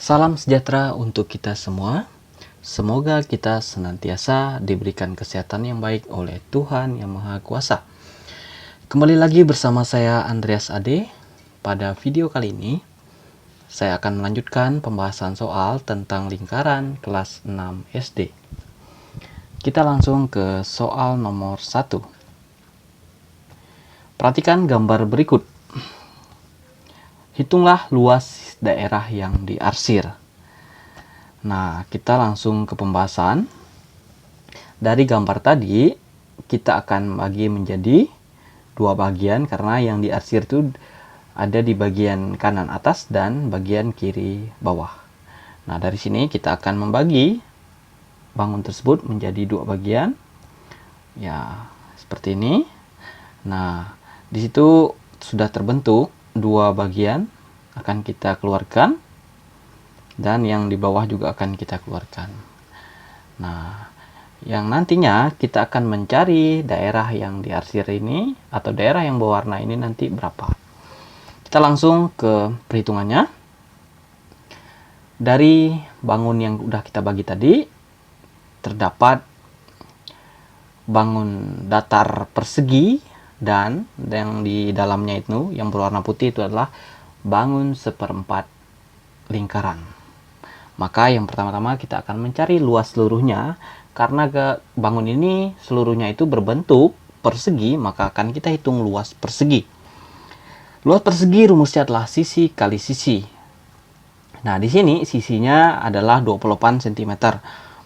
Salam sejahtera untuk kita semua. Semoga kita senantiasa diberikan kesehatan yang baik oleh Tuhan Yang Maha Kuasa. Kembali lagi bersama saya Andreas Ade. Pada video kali ini, saya akan melanjutkan pembahasan soal tentang lingkaran kelas 6 SD. Kita langsung ke soal nomor 1. Perhatikan gambar berikut. Hitunglah luas daerah yang diarsir. Nah, kita langsung ke pembahasan. Dari gambar tadi, kita akan bagi menjadi dua bagian karena yang diarsir itu ada di bagian kanan atas dan bagian kiri bawah. Nah, dari sini kita akan membagi bangun tersebut menjadi dua bagian. Ya, seperti ini. Nah, di situ sudah terbentuk dua bagian akan kita keluarkan. Dan yang di bawah juga akan kita keluarkan. Nah, yang nantinya kita akan mencari daerah yang diarsir ini atau daerah yang berwarna ini nanti berapa. Kita langsung ke perhitungannya. Dari bangun yang udah kita bagi tadi, terdapat bangun datar persegi dan yang di dalamnya itu yang berwarna putih itu adalah bangun seperempat lingkaran. Maka yang pertama-tama kita akan mencari luas seluruhnya. Karena bangun ini seluruhnya itu berbentuk persegi, maka akan kita hitung luas persegi. Luas persegi rumusnya adalah sisi kali sisi. Nah, di sini sisinya adalah 28 cm.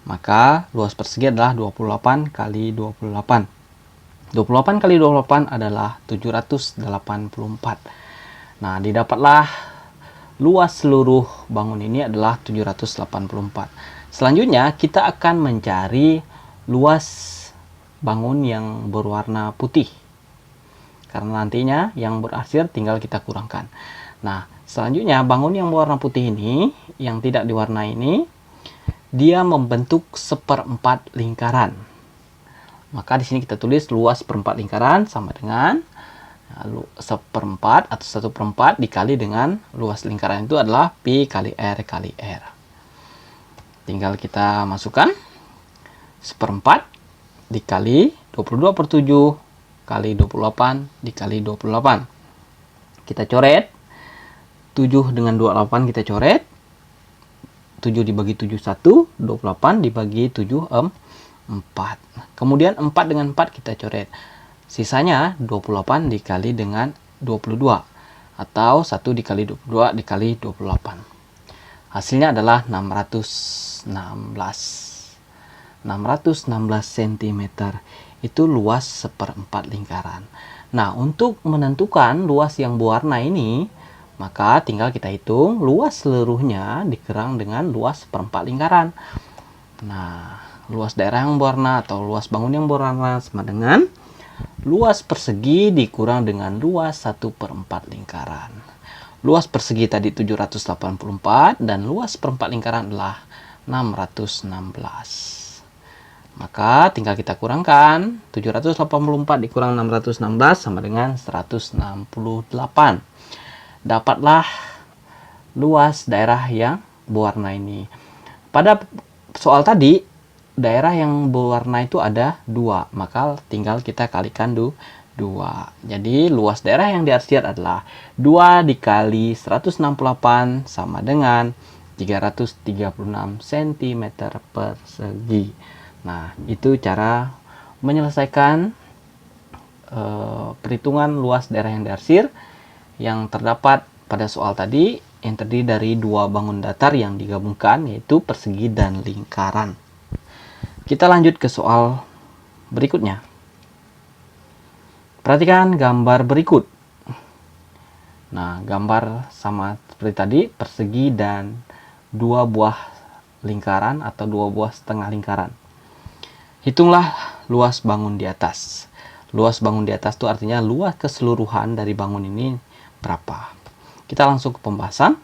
Maka luas persegi adalah 28 kali 28. 28 kali 28 adalah 784. Nah, didapatlah luas seluruh bangun ini adalah 784. Selanjutnya kita akan mencari luas bangun yang berwarna putih. Karena nantinya yang berarsir tinggal kita kurangkan. Nah, selanjutnya bangun yang berwarna putih ini, yang tidak diwarnai ini, dia membentuk seperempat lingkaran. Maka di sini kita tulis luas seperempat lingkaran sama dengan seperempat atau 1/4 dikali dengan luas lingkaran itu adalah Pi kali R kali R. Tinggal kita masukkan seperempat dikali 22/7 kali 28 dikali 28. Kita coret 7 dengan 28 kita coret. 7 dibagi 7 1, 28 dibagi 7 4. Kemudian 4 dengan 4 kita coret. Sisanya 28 dikali dengan 22 atau 1 dikali 22 dikali 28. Hasilnya adalah 616 cm. Itu luas seperempat lingkaran. Nah, untuk menentukan luas yang berwarna ini, maka tinggal kita hitung luas seluruhnya dikurang dengan luas seperempat lingkaran. Nah, luas daerah yang berwarna atau luas bangun yang berwarna sama dengan luas persegi dikurang dengan luas 1/4 lingkaran. Luas persegi tadi 784 dan luas seperempat lingkaran adalah 616. Maka tinggal kita kurangkan 784 dikurang 616 sama dengan 168. Dapatlah luas daerah yang berwarna ini. Pada soal tadi daerah yang berwarna itu ada 2, maka tinggal kita kalikan 2. Jadi luas daerah yang diarsir adalah 2 dikali 168 sama dengan 336 cm persegi. Nah, itu cara menyelesaikan perhitungan luas daerah yang diarsir yang terdapat pada soal tadi, yang terdiri dari dua bangun datar yang digabungkan, yaitu persegi dan lingkaran. Kita lanjut ke soal berikutnya. Perhatikan gambar berikut. Nah, gambar sama seperti tadi, persegi dan dua buah lingkaran atau dua buah setengah lingkaran. Hitunglah luas bangun di atas. Luas bangun di atas itu artinya luas keseluruhan dari bangun ini berapa. Kita langsung ke pembahasan.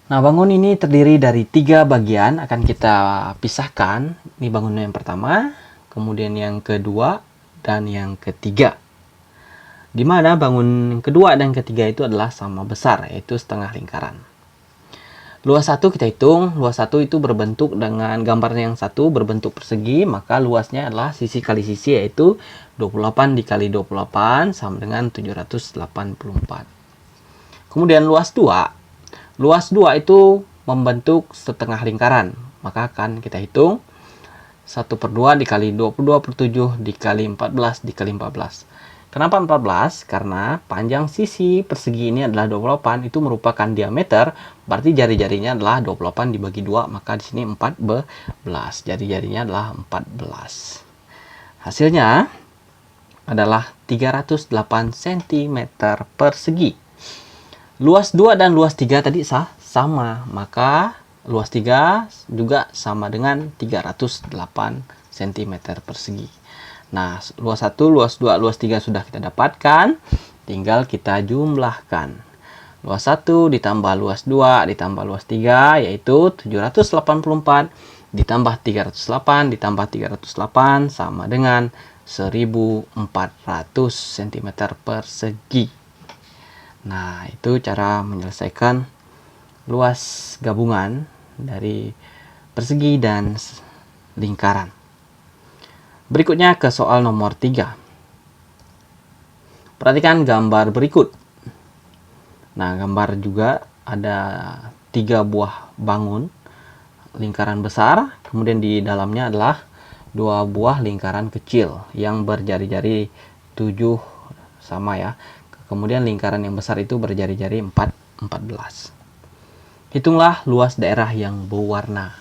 Nah, bangun ini terdiri dari 3 bagian, akan kita pisahkan. Ini bangunan yang pertama, kemudian yang kedua, dan yang ketiga. Di mana bangun kedua dan ketiga itu adalah sama besar, yaitu setengah lingkaran. Luas 1 kita hitung, luas 1 itu berbentuk dengan gambarnya yang satu berbentuk persegi, maka luasnya adalah sisi kali sisi, yaitu 28 dikali 28 sama dengan 784. Kemudian luas 2. Luas 2 itu membentuk setengah lingkaran, maka akan kita hitung 1/2 dikali 22/7 dikali 14 dikali 14. Kenapa 14? Karena panjang sisi persegi ini adalah 28, itu merupakan diameter, berarti jari-jarinya adalah 28 dibagi 2, maka di sini 14. Jari-jarinya adalah 14. Hasilnya adalah 308 cm persegi. Luas 2 dan luas 3 tadi sama, maka luas 3 juga sama dengan 308 cm persegi. Nah, luas 1, luas 2, luas 3 sudah kita dapatkan. Tinggal kita jumlahkan. Luas 1 ditambah luas 2 ditambah luas 3, yaitu 784 ditambah 308 ditambah 308 sama dengan 1400 cm persegi. Nah, itu cara menyelesaikan luas gabungan dari persegi dan lingkaran. Berikutnya ke soal nomor 3. Perhatikan gambar berikut. Nah, gambar juga ada 3 buah bangun lingkaran besar, kemudian di dalamnya adalah 2 buah lingkaran kecil yang berjari-jari 7 sama ya. Kemudian lingkaran yang besar itu berjari-jari 14. Hitunglah luas daerah yang berwarna.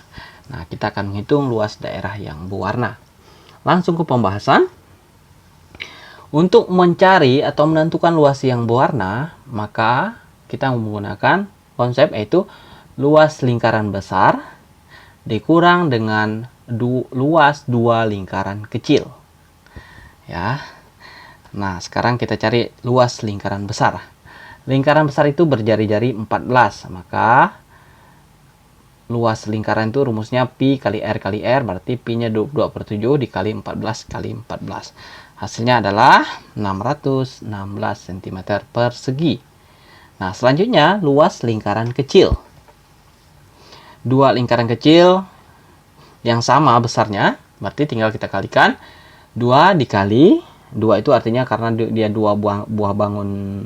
Nah, kita akan menghitung luas daerah yang berwarna. Langsung ke pembahasan. Untuk mencari atau menentukan luas yang berwarna, maka kita menggunakan konsep, yaitu luas lingkaran besar dikurang dengan luas 2 lingkaran kecil. Ya. Nah, sekarang kita cari luas lingkaran besar. Lingkaran besar itu berjari-jari 14, maka luas lingkaran itu rumusnya pi kali r, berarti pi-nya 22/7 dikali 14 kali 14. Hasilnya adalah 616 cm persegi. Nah, selanjutnya luas lingkaran kecil. 2 lingkaran kecil yang sama besarnya, berarti tinggal kita kalikan. 2 dikali 2 itu artinya karena dia 2 buah bangun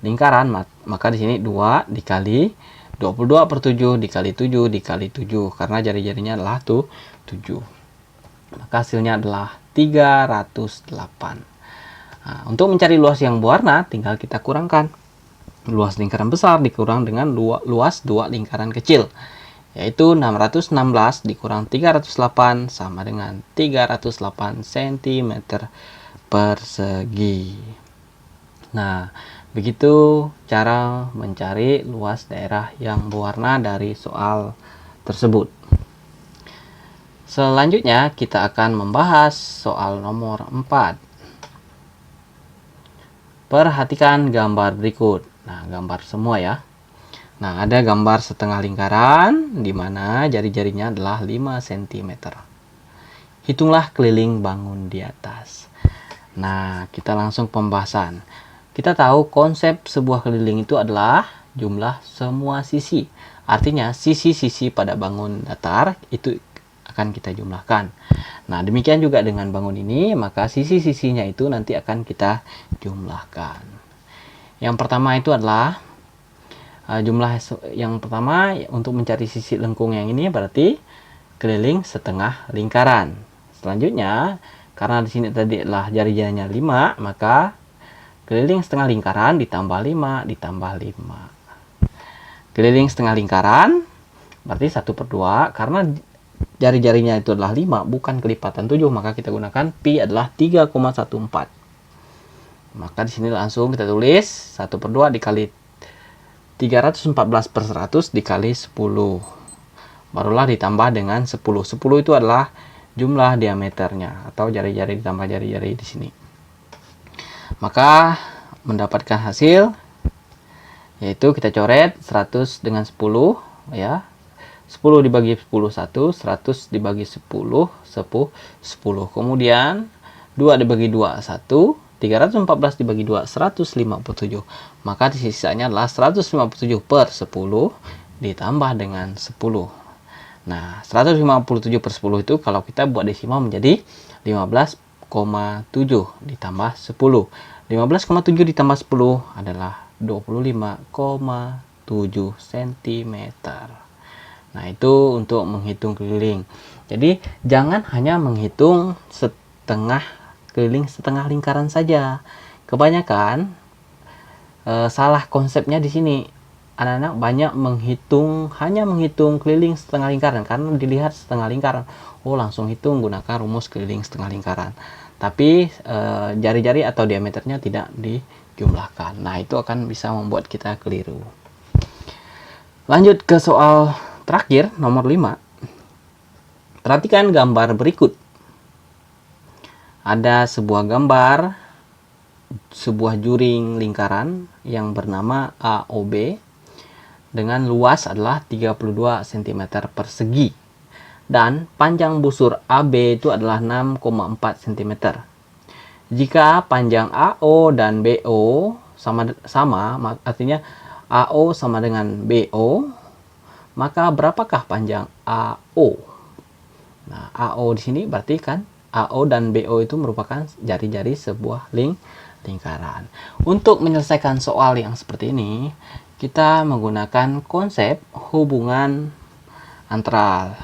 lingkaran, maka di sini 2 dikali 22/7 dikali 7 dikali 7, karena jari-jarinya adalah 7. Maka hasilnya adalah 308. Nah, untuk mencari luas yang berwarna, tinggal kita kurangkan. Luas lingkaran besar dikurang dengan luas 2 lingkaran kecil, yaitu 616 dikurang 308 sama dengan 308 cm persegi. Nah, begitu cara mencari luas daerah yang berwarna dari soal tersebut. Selanjutnya kita akan membahas soal nomor 4. Perhatikan gambar berikut. Nah, gambar semua ya. Nah, ada gambar setengah lingkaran di mana jari-jarinya adalah 5 cm. Hitunglah keliling bangun di atas. Nah, kita langsung pembahasan. Kita tahu konsep sebuah keliling itu adalah jumlah semua sisi. Artinya sisi-sisi pada bangun datar itu akan kita jumlahkan. Nah, demikian juga dengan bangun ini, maka sisi-sisinya itu nanti akan kita jumlahkan. Yang pertama itu adalah jumlah yang pertama untuk mencari sisi lengkung yang ini berarti keliling setengah lingkaran. Selanjutnya, karena di sini tadi adalah jari-jarinya 5, maka keliling setengah lingkaran ditambah 5 ditambah 5. Keliling setengah lingkaran berarti 1/2, karena jari-jarinya itu adalah 5 bukan kelipatan 7, maka kita gunakan pi adalah 3,14. Maka di sini langsung kita tulis 1/2 dikali 314/100 dikali 10. Barulah ditambah dengan 10. 10 itu adalah jumlah diameternya atau jari-jari ditambah jari-jari di sini. Maka mendapatkan hasil yaitu kita coret 100 dengan 10 ya. 10 dibagi 10 1, 100 dibagi 10 10. Kemudian 2 dibagi 2 1, 314 dibagi 2 157. Maka sisanya adalah 157/10 ditambah dengan 10. Nah, 157/10 itu kalau kita buat desimal menjadi 15,7 ditambah 10. 15,7 ditambah 10 adalah 25,7 cm. Nah, itu untuk menghitung keliling. Jadi, jangan hanya menghitung setengah keliling setengah lingkaran saja. Kebanyakan salah konsepnya di sini. Anak-anak banyak hanya menghitung keliling setengah lingkaran karena dilihat setengah lingkaran. Oh, langsung hitung gunakan rumus keliling setengah lingkaran. Tapi jari-jari atau diameternya tidak dijumlahkan. Nah, itu akan bisa membuat kita keliru. Lanjut ke soal terakhir, nomor 5. Perhatikan gambar berikut. Ada sebuah gambar sebuah juring lingkaran yang bernama AOB dengan luas adalah 32 cm persegi dan panjang busur AB itu adalah 6,4 cm. Jika panjang AO dan BO sama, artinya AO sama dengan BO, maka berapakah panjang AO? Nah, AO di sini berarti kan AO dan BO itu merupakan jari-jari sebuah lingkaran. Untuk menyelesaikan soal yang seperti ini, kita menggunakan konsep hubungan antara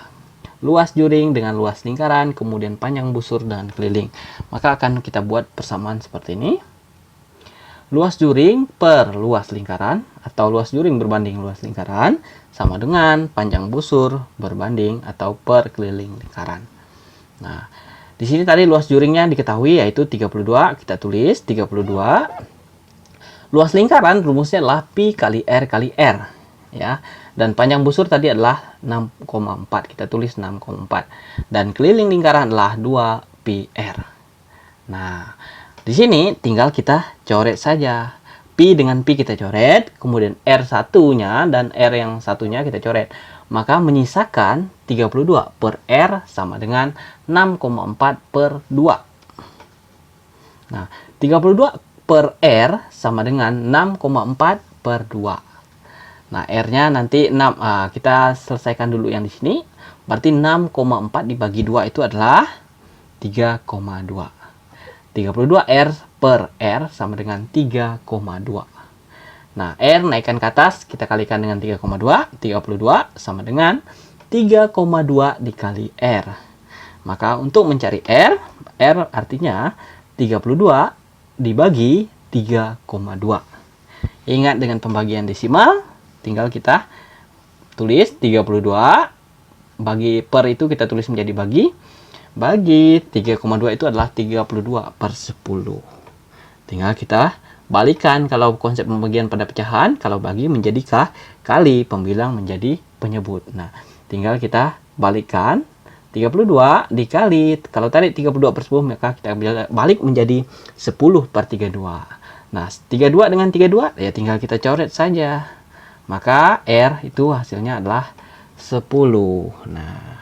luas juring dengan luas lingkaran, kemudian panjang busur dengan keliling. Maka akan kita buat persamaan seperti ini. Luas juring per luas lingkaran atau luas juring berbanding luas lingkaran sama dengan panjang busur berbanding atau per keliling lingkaran. Nah, di sini tadi luas juringnya diketahui yaitu 32, kita tulis 32. Luas lingkaran rumusnya adalah pi kali R kali R, ya. Dan panjang busur tadi adalah 6,4, kita tulis 6,4. Dan keliling lingkaran adalah 2 pi R. Nah, di sini tinggal kita coret saja. Pi dengan pi kita coret, kemudian R satunya dan R yang satunya kita coret. Maka menyisakan 32 per R sama dengan 6,4 per 2. Nah, 32 per R sama dengan 6,4 per 2. Nah, R-nya nanti 6. Kita selesaikan dulu yang di sini. Berarti 6,4 dibagi 2 itu adalah 3,2. 32 R per R sama dengan 3,2. Nah, R naikkan ke atas, kita kalikan dengan 3,2. 32 sama dengan 3,2 dikali R. Maka untuk mencari R artinya 32 dibagi 3,2. Ingat dengan pembagian desimal, tinggal kita tulis 32 bagi per itu kita tulis menjadi bagi 3,2 itu adalah 32 per 10. Tinggal kita balikan kalau konsep pembagian pada pecahan, kalau bagi menjadi kali, pembilang menjadi penyebut. Nah, tinggal kita balikkan 32 dikali, kalau tadi 32 per 10 maka kita balik menjadi 10 per 32. Nah, 32 dengan 32 ya tinggal kita coret saja. Maka R itu hasilnya adalah 10. Nah,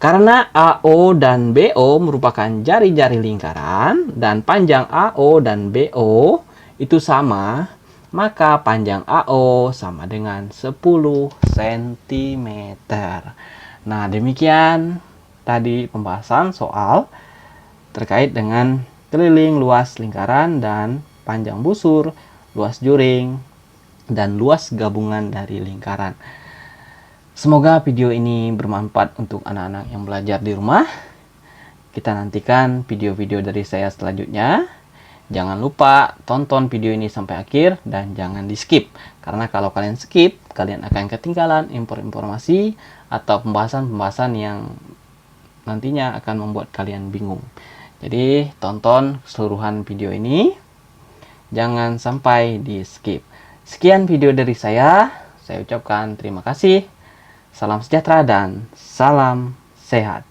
karena AO dan BO merupakan jari-jari lingkaran dan panjang AO dan BO itu sama, maka panjang AO sama dengan 10 cm. Nah, demikian tadi pembahasan soal terkait dengan keliling luas lingkaran dan panjang busur, luas juring, dan luas gabungan dari lingkaran. Semoga video ini bermanfaat untuk anak-anak yang belajar di rumah. Kita nantikan video-video dari saya selanjutnya. Jangan lupa tonton video ini sampai akhir dan jangan di skip. Karena kalau kalian skip, kalian akan ketinggalan informasi atau pembahasan-pembahasan yang nantinya akan membuat kalian bingung. Jadi tonton keseluruhan video ini. Jangan sampai di skip. Sekian video dari saya ucapkan terima kasih. Salam sejahtera dan salam sehat.